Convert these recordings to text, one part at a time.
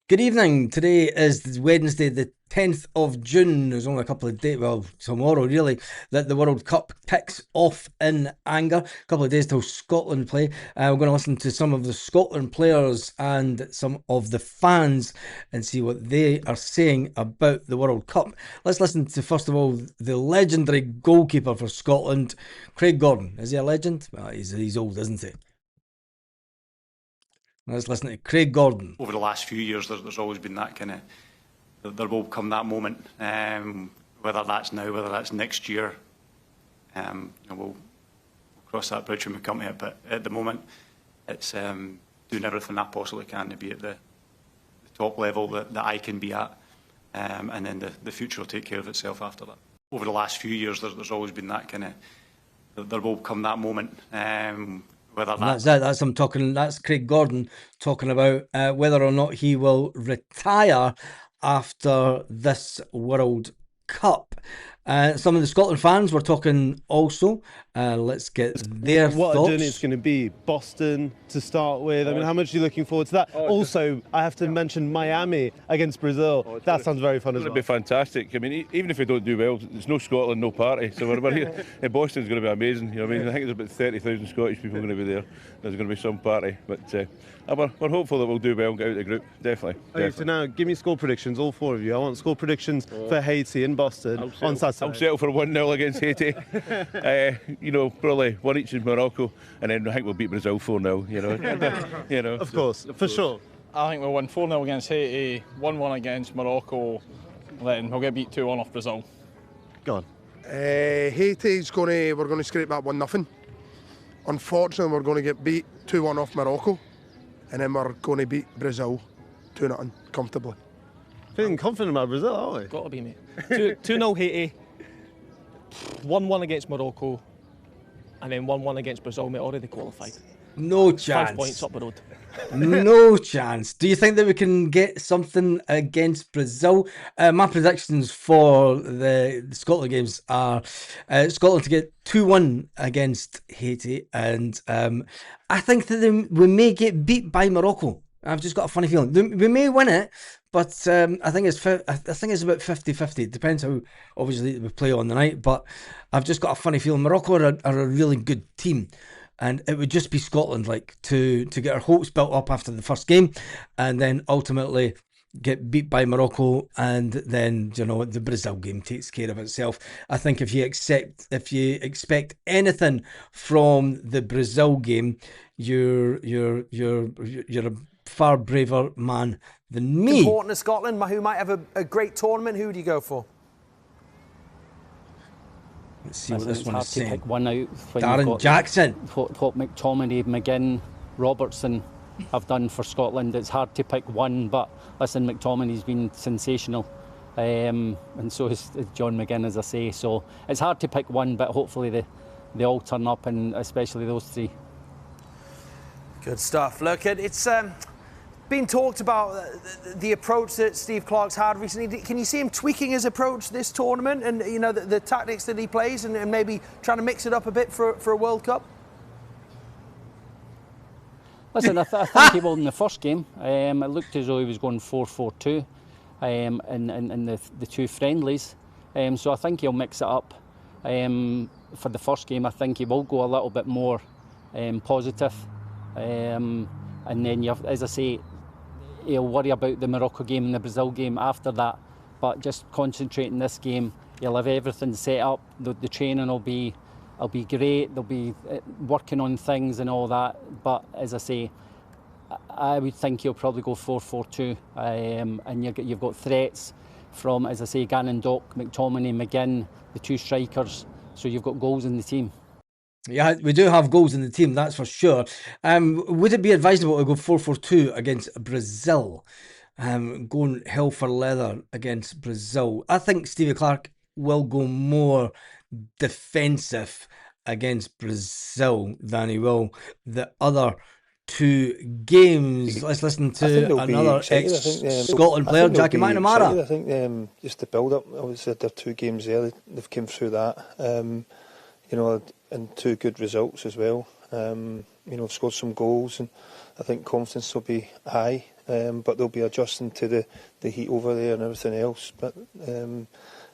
Good evening. Today is Wednesday, the 10th of June. There's only a couple of days, well, tomorrow really, that the World Cup kicks off in anger. A couple of days till Scotland play. We're going to listen to some of the Scotland players and some of the fans and see what they are saying about the World Cup. Let's listen to, first of all, the legendary goalkeeper for Scotland, Craig Gordon. Is he a legend? Well, he's old, isn't he? Let's listen to Craig Gordon. Over the last few years, there's always been that kind of, there will come that moment, whether that's now, whether that's next year, we'll cross that bridge when we come to it. But at the moment, it's doing everything I possibly can to be at the top level that I can be at, and then the future will take care of itself after that. Over the last few years, there's always been that kind of, there will come that moment. That's it. That's I'm talking. That's Craig Gordon talking about whether or not he will retire after this World Cup. Some of the Scotland fans were talking also. Let's get their what thoughts. a journey it's going to be. Boston to start with. I mean, how much are you looking forward to that? Also, I have to mention Miami against Brazil. That sounds very fun as well. It'll be fantastic. I mean, even if we don't do well, there's no Scotland, no party. So we're here. Boston's going to be amazing. You know what I mean? I think there's about 30,000 Scottish people going to be there. There's going to be some party. But we're hopeful that we'll do well and get out of the group. Definitely. Okay, so now give me score predictions, all four of you. I want score predictions for Haiti in Boston on Saturday. I'll settle for 1-0 against Haiti. Probably one each in Morocco, and then I think we'll beat Brazil 4-0. Of course, for sure. I think we'll win 4-0 against Haiti, 1-1 against Morocco, then we'll get beat 2-1 off Brazil. Go on. We're going to scrape that 1-0. Unfortunately, we're going to get beat 2-1 off Morocco, and then we're going to beat Brazil 2-0 comfortably. Feeling confident about Brazil, aren't we? Got to be, mate. 2-0 Haiti, 1-1 against Morocco, and then 1-1 against Brazil, mate, already qualified. No chance. 5 points up the road. No chance. Do you think that we can get something against Brazil? My predictions for the Scotland games are Scotland to get 2-1 against Haiti, and I think that we may get beat by Morocco. I've just got a funny feeling. We may win it, but I think it's about 50-50. It depends how, obviously, we play on the night, but I've just got a funny feeling. Morocco are a really good team. And it would just be Scotland, to get our hopes built up after the first game, and then ultimately get beat by Morocco, and then the Brazil game takes care of itself. I think if you expect anything from the Brazil game, you're a far braver man than me. Important to Scotland, who might have a great tournament. Who do you go for? Let's see what this one is saying. Pick one out when Darren Jackson. What McTominay, McGinn, Robertson have done for Scotland. It's hard to pick one, but listen, McTominay's been sensational, and so is John McGinn, as I say. So it's hard to pick one, but hopefully they all turn up, and especially those three. Good stuff. Look, it's been talked about the approach that Steve Clarke's had recently. Can you see him tweaking his approach this tournament, and the tactics that he plays, and maybe trying to mix it up a bit for a World Cup? Listen, I think he will in the first game. It looked as though he was going 4-4-2 in the two friendlies. So I think he'll mix it up. For the first game, I think he will go a little bit more positive. And then, as I say, he'll worry about the Morocco game and the Brazil game after that. But just concentrating this game, he'll have everything set up. The training will be great. They'll be working on things and all that. But as I say, I would think he'll probably go 4-4-2. And you've got threats from, as I say, Gannon, Dock, McTominay, McGinn, the two strikers. So you've got goals in the team. Yeah, we do have goals in the team, that's for sure. Would it be advisable to go 4-4-2 against Brazil? Going hell for leather against Brazil. I think Stevie Clarke will go more defensive against Brazil than he will the other two games. Let's listen to another ex-Scotland player, Jackie McNamara. I think just the build-up, obviously they're 2 games there, they've come through that. And 2 good results as well. Scored some goals, and I think confidence will be high. but they'll be adjusting to the heat over there and everything else. But and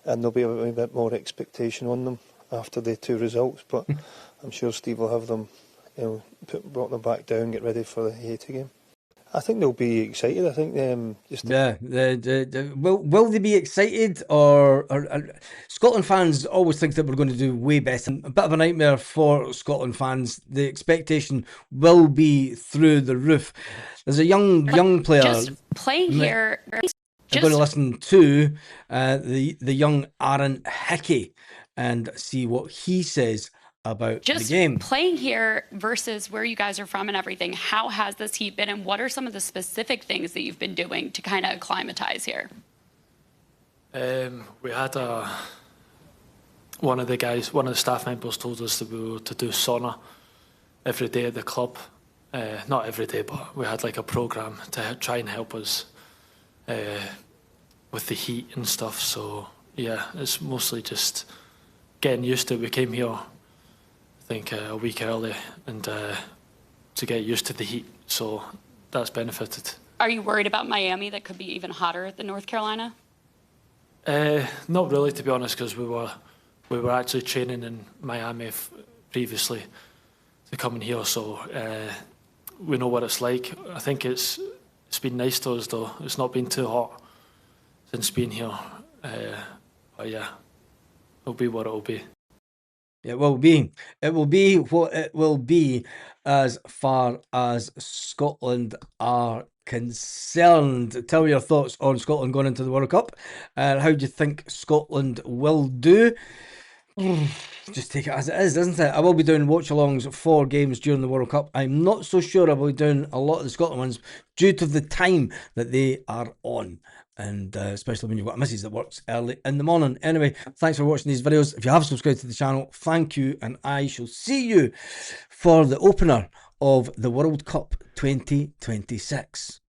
there'll be a bit more expectation on them after the 2 results. But I'm sure Steve will have them, brought them back down, get ready for the Haiti game. I think they'll be excited. I think will they be excited, or Scotland fans always think that we're going to do way better? A bit of a nightmare for Scotland fans. The expectation will be through the roof. There's a young player just playing here. I'm going to listen to the young Aaron Hickey and see what he says about just the game. Playing here versus where you guys are from and everything, how has this heat been, and what are some of the specific things that you've been doing to kind of acclimatize here? We had one of the staff members told us that we were to do sauna every day at the club. Not every day, but we had like a programme to try and help us with the heat and stuff. So yeah, it's mostly just getting used to it. We came here, I think, a week early, and to get used to the heat, so that's benefited. Are you worried about Miami that could be even hotter than North Carolina? Not really, to be honest, because we were actually training in Miami previously to coming here, so we know what it's like. I think it's been nice to us though. It's not been too hot since being here, but yeah, it'll be what it'll be. It will be. It will be what it will be as far as Scotland are concerned. Tell me your thoughts on Scotland going into the World Cup. How do you think Scotland will do? Just take it as it is, isn't it? I will be doing watch-alongs for games during the World Cup. I'm not so sure I will be doing a lot of the Scotland ones due to the time that they are on. And especially when you've got a missus that works early in the morning. Anyway, thanks for watching these videos. If you have subscribed to the channel, thank you, and I shall see you for the opener of the World Cup 2026.